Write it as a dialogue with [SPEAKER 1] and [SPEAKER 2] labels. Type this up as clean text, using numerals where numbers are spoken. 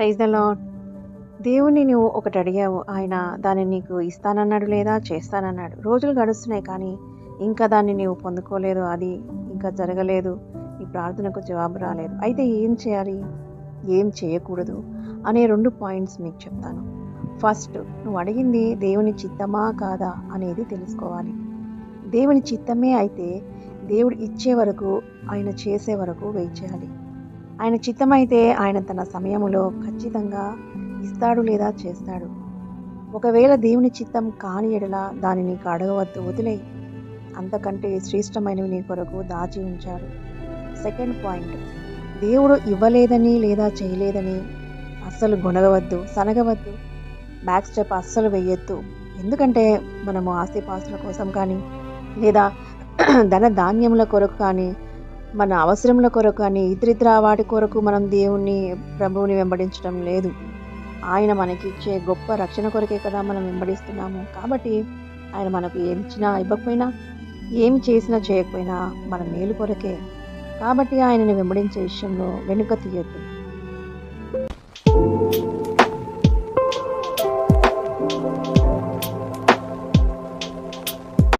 [SPEAKER 1] Praise the lord. దేవుణ్ణి నువ్వు ఒకటి అడిగావు. ఆయన దాన్ని నీకు ఇస్తానన్నాడు లేదా చేస్తానన్నాడు. రోజులు గడుస్తున్నాయి కానీ ఇంకా దాన్ని నీవు పొందుకోలేదు. అది ఇంకా జరగలేదు. నీ ప్రార్థనకు జవాబు రాలేదు. అయితే ఏం చేయాలి? ఏం చేయకూడదు అనే 2 పాయింట్స్ మీకు చెప్తాను. ఫస్ట్, నువ్వు అడిగింది దేవుని చిత్తమా కాదా అనేది తెలుసుకోవాలి. దేవుని చిత్తమే అయితే దేవుడు ఇచ్చే వరకు, ఆయన చేసే వరకు వెయిట్ చేయాలి. ఆయన చిత్తమైతే ఆయన తన సమయములో ఖచ్చితంగా ఇస్తాడు లేదా చేస్తాడు. ఒకవేళ దేవుని చిత్తం కాని ఎడల దాన్ని నీకు అడగవద్దు, వదిలేయి. అంతకంటే శ్రేష్టమైనవి నీ కొరకు దాచి ఉంచాడు. సెకండ్ పాయింట్, దేవుడు ఇవ్వలేదని లేదా చేయలేదని అస్సలు గొనగవద్దు, సనగవద్దు. బ్యాక్ స్టెప్ అస్సలు వెయ్యొద్దు. ఎందుకంటే మనము ఆస్తిపాస్తుల కోసం కానీ లేదా ధన ధాన్యముల కొరకు కానీ మన అవసరముల కొరకు కానీ ఇతరితర వాటి కొరకు మనం దేవుణ్ణి ప్రభువుని వెంబడించడం లేదు. ఆయన మనకిచ్చే గొప్ప రక్షణ కొరకే కదా మనం వెంబడిస్తున్నాము. కాబట్టి ఆయన మనకు ఏమి ఇచ్చినా ఇవ్వకపోయినా, ఏమి చేసినా చేయకపోయినా మన మేలు కొరకే. కాబట్టి ఆయనని వెంబడించే విషయంలో వెనుక తీయొద్దు.